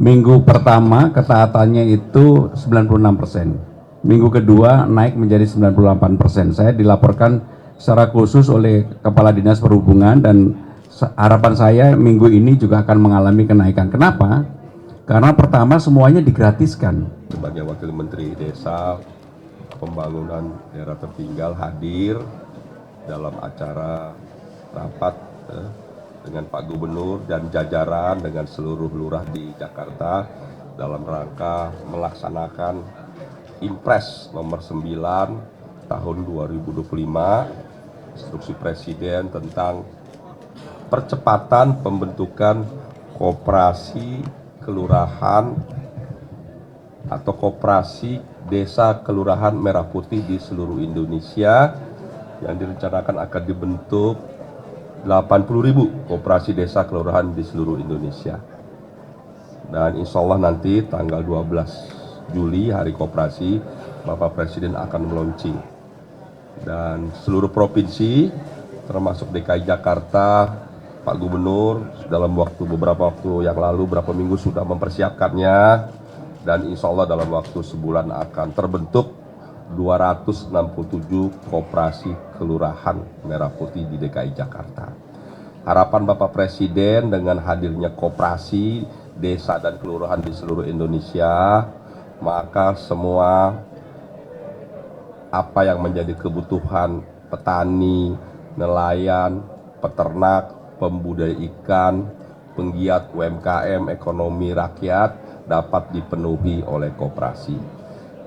Minggu pertama ketaatannya itu 96%. Minggu kedua naik menjadi 98%. Saya dilaporkan secara khusus oleh Kepala Dinas Perhubungan dan harapan saya minggu ini juga akan mengalami kenaikan. Kenapa? Karena pertama semuanya digratiskan. Sebagai Wakil Menteri Desa Pembangunan Daerah Tertinggal hadir dalam acara rapat dengan Pak Gubernur dan jajaran dengan seluruh lurah di Jakarta dalam rangka melaksanakan Impres nomor 9 tahun 2025 instruksi Presiden tentang percepatan pembentukan koperasi kelurahan atau koperasi desa kelurahan merah putih di seluruh Indonesia yang direncanakan akan dibentuk 80.000 koperasi desa kelurahan di seluruh Indonesia. Dan insya Allah nanti tanggal 12 Juli hari koperasi Bapak Presiden akan meluncing. Dan seluruh provinsi termasuk DKI Jakarta, Pak Gubernur dalam beberapa waktu yang lalu, beberapa minggu sudah mempersiapkannya. Dan insya Allah dalam waktu sebulan akan terbentuk 267 koperasi kelurahan merah putih di DKI Jakarta. Harapan Bapak Presiden dengan hadirnya koperasi desa dan kelurahan di seluruh Indonesia, maka semua apa yang menjadi kebutuhan petani, nelayan, peternak, pembudidaya ikan, penggiat UMKM, ekonomi rakyat dapat dipenuhi oleh koperasi.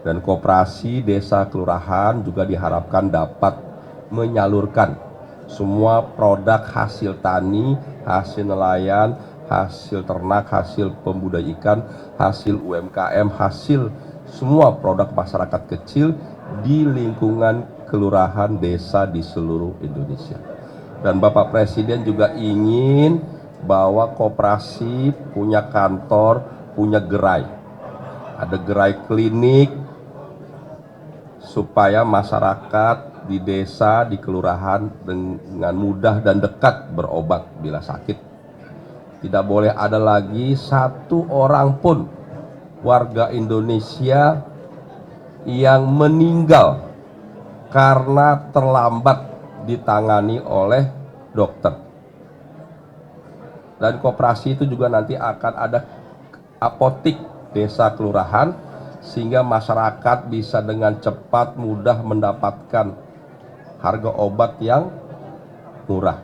Dan koperasi desa kelurahan juga diharapkan dapat menyalurkan semua produk hasil tani, hasil nelayan, hasil ternak, hasil pembudidaya ikan, hasil UMKM, hasil semua produk masyarakat kecil di lingkungan kelurahan desa di seluruh Indonesia. Dan Bapak Presiden juga ingin bahwa koperasi punya kantor, punya gerai. Ada gerai klinik, supaya masyarakat di desa, di kelurahan dengan mudah dan dekat berobat bila sakit. Tidak boleh ada lagi satu orang pun warga Indonesia yang meninggal karena terlambat ditangani oleh dokter. Dan koperasi itu juga nanti akan ada apotik desa kelurahan, sehingga masyarakat bisa dengan cepat mudah mendapatkan harga obat yang murah.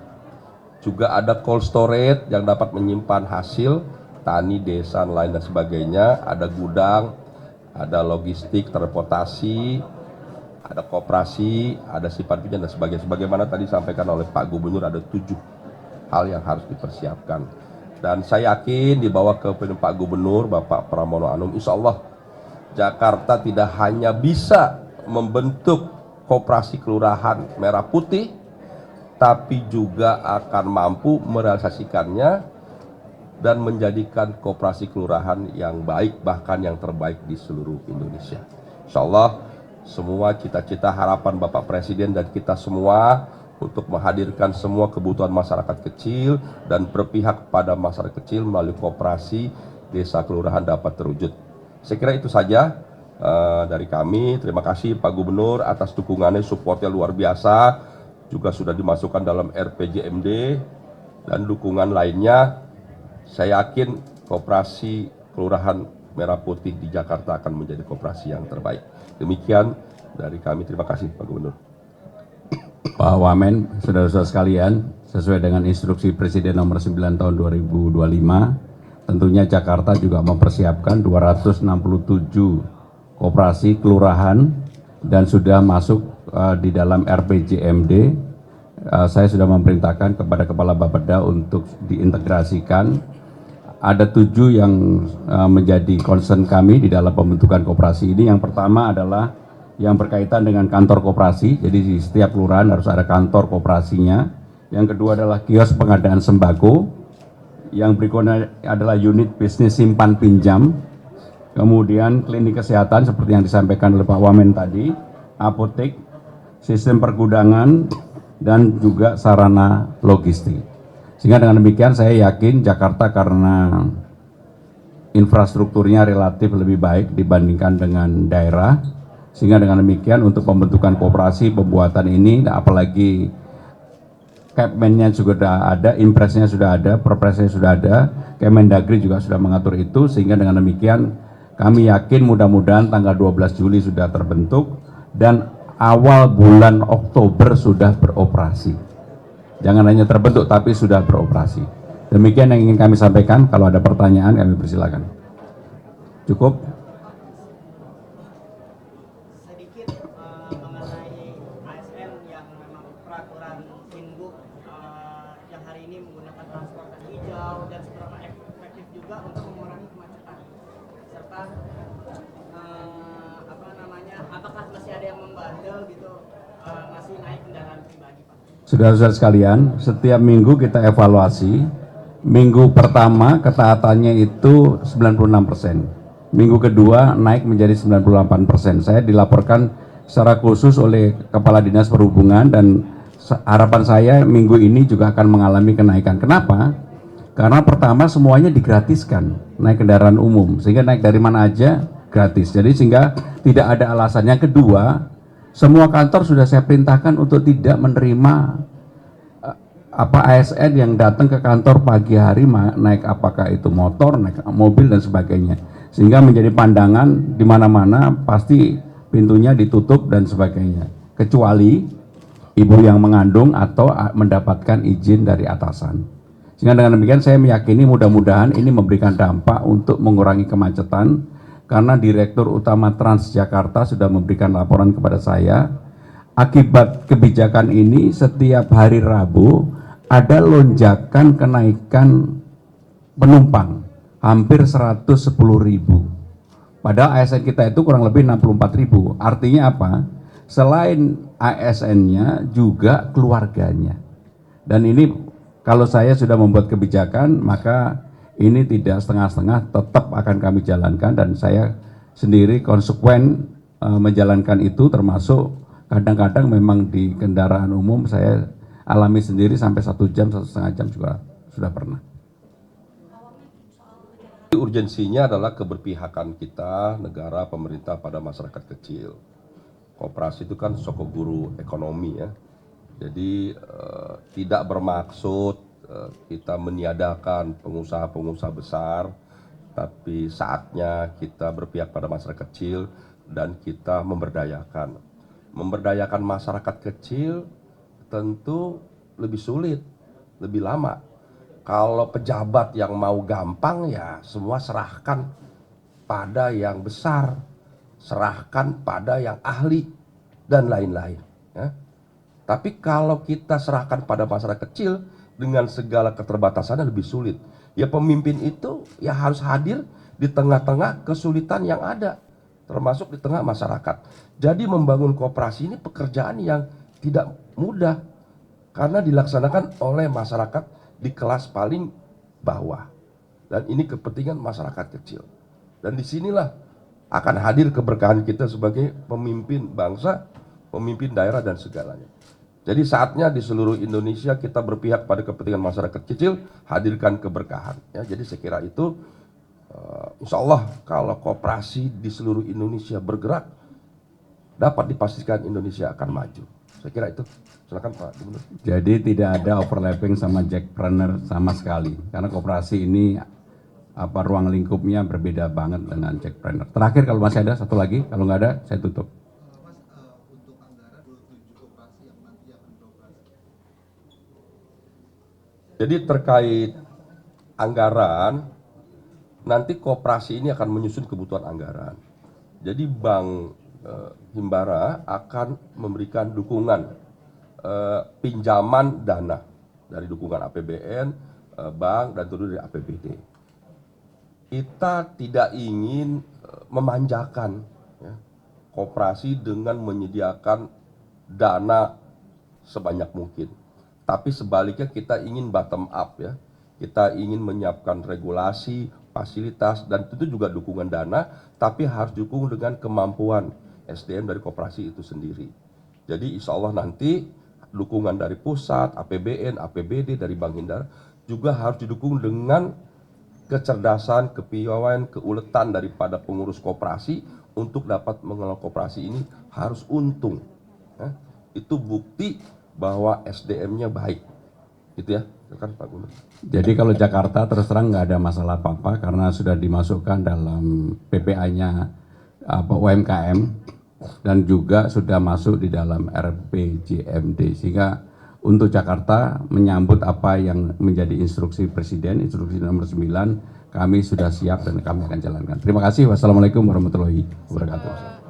Juga ada cold storage yang dapat menyimpan hasil tani, desa, lain dan sebagainya. Ada gudang, ada logistik, transportasi, ada koperasi, ada simpan pinjam dan sebagainya. Sebagaimana tadi disampaikan oleh Pak Gubernur, ada 7 hal yang harus dipersiapkan. Dan saya yakin di bawah kepemimpinan Pak Gubernur, Bapak Pramono Anung, insya Allah Jakarta tidak hanya bisa membentuk koperasi kelurahan merah putih, tapi juga akan mampu merealisasikannya dan menjadikan koperasi kelurahan yang baik, bahkan yang terbaik di seluruh Indonesia. Insya Allah semua cita-cita harapan Bapak Presiden dan kita semua untuk menghadirkan semua kebutuhan masyarakat kecil dan berpihak pada masyarakat kecil melalui koperasi desa kelurahan dapat terwujud. Saya kira itu saja dari kami. Terima kasih Pak Gubernur atas dukungannya, supportnya luar biasa. Juga sudah dimasukkan dalam RPJMD dan dukungan lainnya. Saya yakin koperasi kelurahan merah putih di Jakarta akan menjadi koperasi yang terbaik. Demikian dari kami. Terima kasih Pak Gubernur. Pak Wamen, saudara-saudara sekalian, sesuai dengan instruksi Presiden nomor 9 tahun 2025, tentunya Jakarta juga mempersiapkan 267 koperasi kelurahan dan sudah masuk di dalam RPJMD. Saya sudah memerintahkan kepada Kepala Bapeda untuk diintegrasikan. Ada 7 yang menjadi concern kami di dalam pembentukan koperasi ini. Yang pertama adalah yang berkaitan dengan kantor koperasi, jadi di setiap kelurahan harus ada kantor koperasinya. Yang kedua adalah kios pengadaan sembako. Yang berikutnya adalah unit bisnis simpan pinjam, kemudian klinik kesehatan seperti yang disampaikan oleh Pak Wamen tadi, apotek, sistem pergudangan, dan juga sarana logistik. Sehingga dengan demikian saya yakin Jakarta karena infrastrukturnya relatif lebih baik dibandingkan dengan daerah, sehingga dengan demikian untuk pembentukan koperasi pembuatan ini, apalagi Kepmennya sudah ada, impresnya sudah ada, perpresnya sudah ada, Kemendagri juga sudah mengatur itu, sehingga dengan demikian kami yakin mudah-mudahan tanggal 12 Juli sudah terbentuk dan awal bulan Oktober sudah beroperasi. Jangan hanya terbentuk tapi sudah beroperasi. Demikian yang ingin kami sampaikan. Kalau ada pertanyaan kami persilakan. Cukup? Sedikit mengenai ASN yang memang peraturan Inbuk yang hari ini menggunakan transportasi hijau dan seberapa efektif juga untuk mengurangi kemacetan, serta apakah masih ada yang membandel gitu, masih naik kendaraan pribadi, Pak? Saudara-saudara sekalian, setiap minggu kita evaluasi. Minggu pertama ketaatannya itu 96%. Minggu kedua naik menjadi 98%. Saya dilaporkan secara khusus oleh Kepala Dinas Perhubungan dan harapan saya minggu ini juga akan mengalami kenaikan. Kenapa? Karena pertama semuanya digratiskan naik kendaraan umum, sehingga naik dari mana aja gratis. Jadi sehingga tidak ada alasan. Yang kedua, semua kantor sudah saya perintahkan untuk tidak menerima ASN yang datang ke kantor pagi hari naik apakah itu motor, naik mobil dan sebagainya, sehingga menjadi pandangan di mana-mana pasti pintunya ditutup dan sebagainya, kecuali ibu yang mengandung atau mendapatkan izin dari atasan. Sehingga dengan demikian saya meyakini mudah-mudahan ini memberikan dampak untuk mengurangi kemacetan, karena Direktur Utama Transjakarta sudah memberikan laporan kepada saya. Akibat kebijakan ini setiap hari Rabu ada lonjakan kenaikan penumpang hampir 110.000. Padahal ASN kita itu kurang lebih 64.000. Artinya apa? Selain ASN-nya juga keluarganya. Dan ini kalau saya sudah membuat kebijakan, maka ini tidak setengah-setengah, tetap akan kami jalankan, dan saya sendiri konsekuen menjalankan itu, termasuk kadang-kadang memang di kendaraan umum saya alami sendiri sampai 1 jam, 1,5 jam juga sudah pernah. Urgensinya adalah keberpihakan kita, negara, pemerintah pada masyarakat kecil. Koperasi itu kan soko guru ekonomi ya. Jadi tidak bermaksud kita meniadakan pengusaha-pengusaha besar, tapi saatnya kita berpihak pada masyarakat kecil dan kita memberdayakan. Memberdayakan masyarakat kecil tentu lebih sulit, lebih lama. Kalau pejabat yang mau gampang ya semua serahkan pada yang besar, serahkan pada yang ahli dan lain-lain. Ya. Tapi kalau kita serahkan pada masyarakat kecil dengan segala keterbatasannya lebih sulit. Ya pemimpin itu ya harus hadir di tengah-tengah kesulitan yang ada, termasuk di tengah masyarakat. Jadi membangun koperasi ini pekerjaan yang tidak mudah karena dilaksanakan oleh masyarakat di kelas paling bawah, dan ini kepentingan masyarakat kecil. Dan disinilah akan hadir keberkahan kita sebagai pemimpin bangsa, pemimpin daerah dan segalanya. Jadi saatnya di seluruh Indonesia kita berpihak pada kepentingan masyarakat kecil, hadirkan keberkahan. Ya, jadi saya kira itu insya Allah kalau koperasi di seluruh Indonesia bergerak, dapat dipastikan Indonesia akan maju. Saya kira itu. Silakan Pak Gubernur. Jadi tidak ada overlapping sama jackpreneur sama sekali, karena koperasi ini ruang lingkupnya berbeda banget dengan jackpreneur. Terakhir kalau masih ada satu lagi, kalau nggak ada saya tutup. Mas, untuk anggaran 27 koperasi yang nanti akan beroperasi. Jadi terkait anggaran, nanti koperasi ini akan menyusun kebutuhan anggaran. Jadi Bank Himbara akan memberikan dukungan pinjaman dana dari dukungan APBN, bank, dan tentu dari APBD. Kita tidak ingin memanjakan ya, koperasi dengan menyediakan dana sebanyak mungkin. Tapi sebaliknya kita ingin bottom up ya. Kita ingin menyiapkan regulasi, fasilitas, dan tentu juga dukungan dana, tapi harus didukung dengan kemampuan SDM dari koperasi itu sendiri. Jadi insya Allah nanti dukungan dari pusat, APBN, APBD, dari Bank Himbara juga harus didukung dengan kecerdasan, kepiawaian, keuletan daripada pengurus koperasi untuk dapat mengelola koperasi ini harus untung. Ya. Itu bukti bahwa SDM-nya baik. Gitu ya, silakan Pak Gubernur. Jadi kalau Jakarta terus terang nggak ada masalah apa-apa karena sudah dimasukkan dalam PPA-nya UMKM dan juga sudah masuk di dalam RPJMD, sehingga untuk Jakarta menyambut apa yang menjadi instruksi Presiden, instruksi nomor 9, kami sudah siap dan kami akan jalankan. Terima kasih. Wassalamualaikum warahmatullahi wabarakatuh.